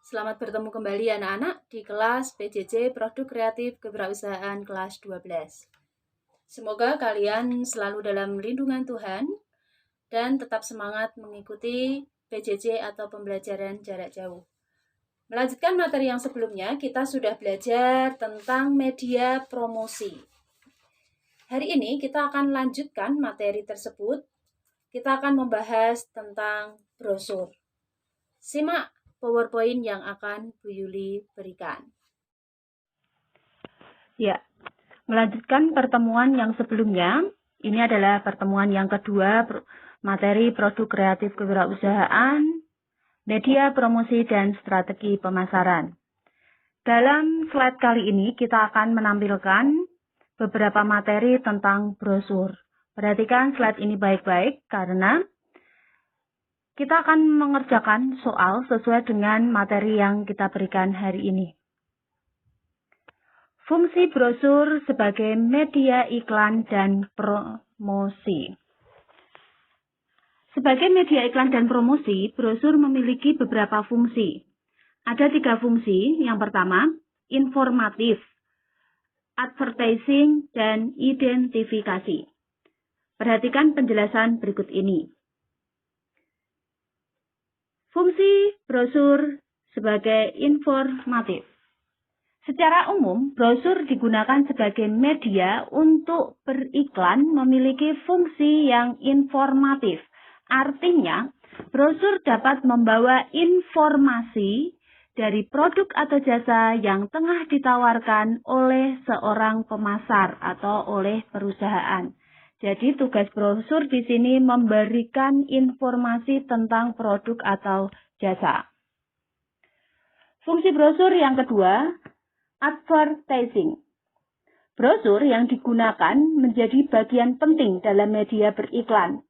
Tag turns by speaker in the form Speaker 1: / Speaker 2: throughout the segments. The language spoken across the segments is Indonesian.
Speaker 1: Selamat bertemu kembali anak-anak di kelas PJJ Produk Kreatif Kewirausahaan kelas 12. Semoga kalian selalu dalam lindungan Tuhan dan tetap semangat mengikuti PJJ atau pembelajaran jarak jauh. Melanjutkan materi yang sebelumnya, kita sudah belajar tentang media promosi. Hari ini kita akan lanjutkan materi tersebut. Kita akan membahas tentang brosur. Simak PowerPoint yang akan Bu Yuli berikan.
Speaker 2: Ya, melanjutkan pertemuan yang sebelumnya, ini adalah pertemuan yang kedua, materi produk kreatif kewirausahaan, media promosi dan strategi pemasaran. Dalam slide kali ini kita akan menampilkan beberapa materi tentang brosur. Perhatikan slide ini baik-baik karena kita akan mengerjakan soal sesuai dengan materi yang kita berikan hari ini. Fungsi brosur sebagai media iklan dan promosi. Sebagai media iklan dan promosi, brosur memiliki beberapa fungsi. Ada 3 fungsi. Yang pertama, informatif, advertising, dan identifikasi. Perhatikan penjelasan berikut ini. Fungsi brosur sebagai informatif. Secara umum, brosur digunakan sebagai media untuk beriklan memiliki fungsi yang informatif. Artinya, brosur dapat membawa informasi dari produk atau jasa yang tengah ditawarkan oleh seorang pemasar atau oleh perusahaan. Jadi, tugas brosur di sini memberikan informasi tentang produk atau jasa. Fungsi brosur yang kedua, advertising. Brosur yang digunakan menjadi bagian penting dalam media beriklan.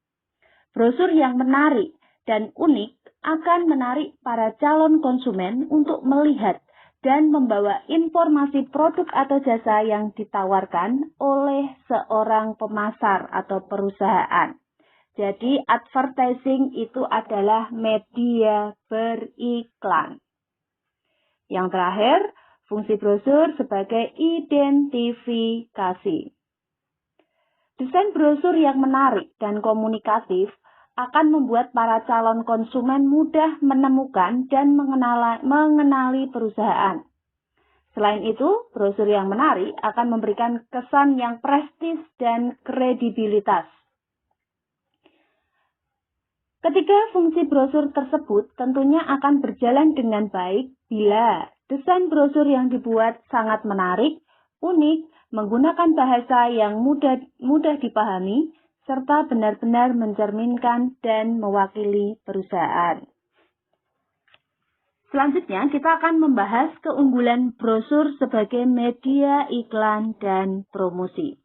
Speaker 2: Brosur yang menarik dan unik akan menarik para calon konsumen untuk melihat dan membawa informasi produk atau jasa yang ditawarkan oleh seorang pemasar atau perusahaan. Jadi advertising itu adalah media beriklan. Yang terakhir, fungsi brosur sebagai identifikasi. Desain brosur yang menarik dan komunikatif akan membuat para calon konsumen mudah menemukan dan mengenali perusahaan. Selain itu, brosur yang menarik akan memberikan kesan yang prestis dan kredibilitas. Ketiga fungsi brosur tersebut tentunya akan berjalan dengan baik bila desain brosur yang dibuat sangat menarik, unik, menggunakan bahasa yang mudah dipahami, serta benar-benar mencerminkan dan mewakili perusahaan. Selanjutnya, kita akan membahas keunggulan brosur sebagai media iklan dan promosi.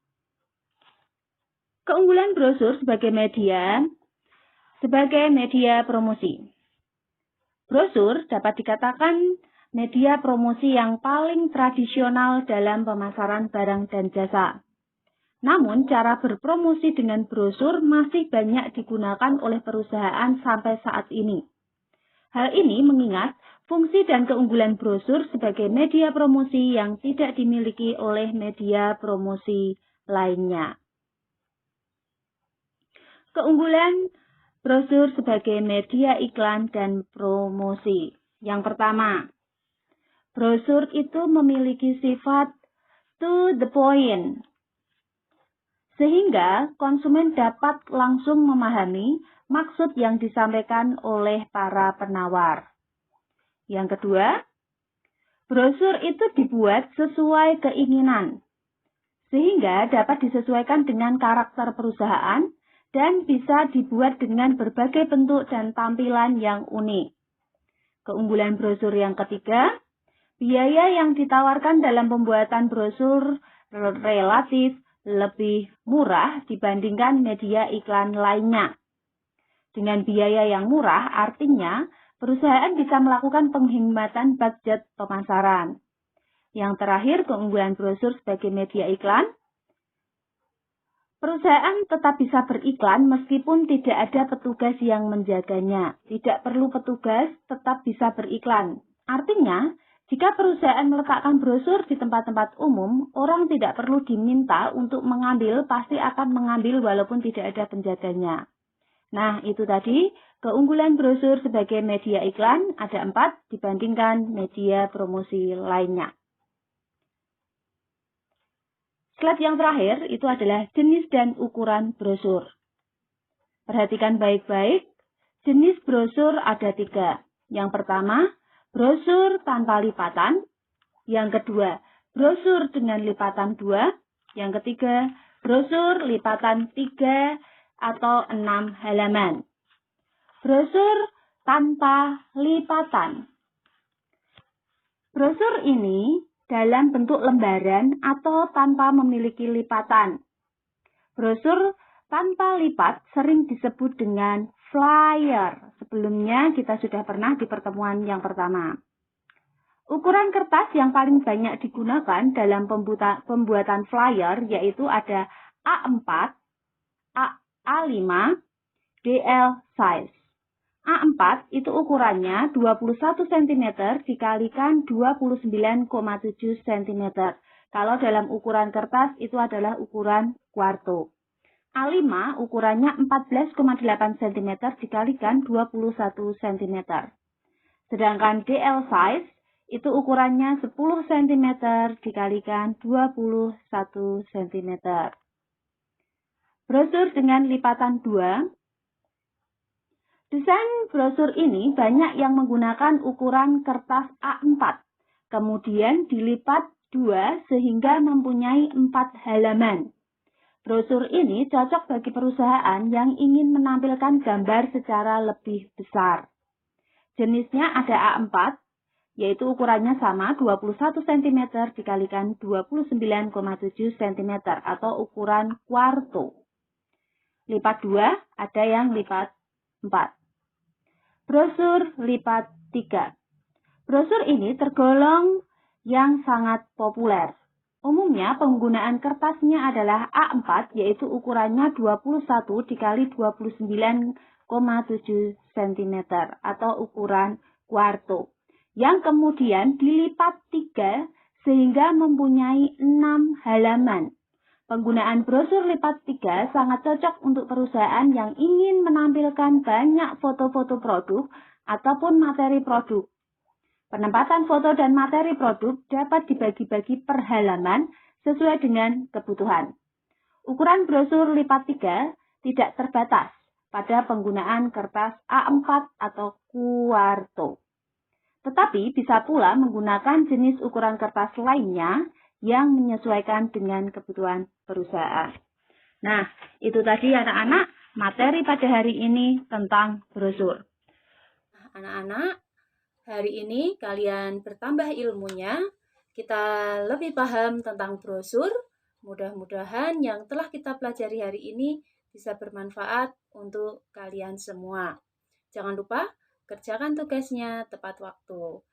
Speaker 2: Keunggulan brosur sebagai media promosi. Brosur dapat dikatakan media promosi yang paling tradisional dalam pemasaran barang dan jasa. Namun, cara berpromosi dengan brosur masih banyak digunakan oleh perusahaan sampai saat ini. Hal ini mengingat fungsi dan keunggulan brosur sebagai media promosi yang tidak dimiliki oleh media promosi lainnya. Keunggulan brosur sebagai media iklan dan promosi. Yang pertama, brosur itu memiliki sifat to the point, sehingga konsumen dapat langsung memahami maksud yang disampaikan oleh para penawar. Yang kedua, brosur itu dibuat sesuai keinginan, sehingga dapat disesuaikan dengan karakter perusahaan dan bisa dibuat dengan berbagai bentuk dan tampilan yang unik. Keunggulan brosur yang ketiga, biaya yang ditawarkan dalam pembuatan brosur relatif lebih murah dibandingkan media iklan lainnya. Dengan biaya yang murah, artinya perusahaan bisa melakukan penghematan budget pemasaran. Yang terakhir, keunggulan brosur sebagai media iklan. Perusahaan tetap bisa beriklan meskipun tidak ada petugas yang menjaganya. Tidak perlu petugas, tetap bisa beriklan. Artinya, jika perusahaan meletakkan brosur di tempat-tempat umum, orang tidak perlu diminta untuk mengambil, pasti akan mengambil walaupun tidak ada penjaganya. Nah, itu tadi keunggulan brosur sebagai media iklan ada 4 dibandingkan media promosi lainnya. Slide yang terakhir itu adalah jenis dan ukuran brosur. Perhatikan baik-baik, jenis brosur ada 3. Yang pertama, brosur tanpa lipatan. Yang kedua, brosur dengan lipatan 2. Yang ketiga, brosur lipatan 3 atau 6 halaman. Brosur tanpa lipatan. Brosur ini dalam bentuk lembaran atau tanpa memiliki lipatan. Brosur tanpa lipat sering disebut dengan flyer. Sebelumnya kita sudah pernah di pertemuan yang pertama. Ukuran kertas yang paling banyak digunakan dalam pembuatan flyer yaitu ada A4, A5, DL size. A4 itu ukurannya 21 cm dikalikan 29,7 cm. Kalau dalam ukuran kertas itu adalah ukuran kuarto. A5 ukurannya 14,8 cm dikalikan 21 cm. Sedangkan DL size itu ukurannya 10 cm dikalikan 21 cm. Brosur dengan lipatan 2. Desain brosur ini banyak yang menggunakan ukuran kertas A4. Kemudian dilipat 2 sehingga mempunyai 4 halaman. Brosur ini cocok bagi perusahaan yang ingin menampilkan gambar secara lebih besar. Jenisnya ada A4, yaitu ukurannya sama 21 cm dikalikan 29,7 cm atau ukuran kuarto. Lipat 2, ada yang lipat 4. Brosur lipat 3. Brosur ini tergolong yang sangat populer. Umumnya penggunaan kertasnya adalah A4, yaitu ukurannya 21 dikali 29,7 cm atau ukuran kuarto, yang kemudian dilipat 3 sehingga mempunyai 6 halaman. Penggunaan brosur lipat 3 sangat cocok untuk perusahaan yang ingin menampilkan banyak foto-foto produk ataupun materi produk. Penempatan foto dan materi produk dapat dibagi-bagi per halaman sesuai dengan kebutuhan. Ukuran brosur lipat 3 tidak terbatas pada penggunaan kertas A4 atau kuarto. Tetapi bisa pula menggunakan jenis ukuran kertas lainnya yang menyesuaikan dengan kebutuhan perusahaan. Nah, itu tadi anak-anak materi pada hari ini tentang brosur.
Speaker 1: Anak-anak, hari ini kalian bertambah ilmunya, kita lebih paham tentang brosur. Mudah-mudahan yang telah kita pelajari hari ini bisa bermanfaat untuk kalian semua. Jangan lupa kerjakan tugasnya tepat waktu.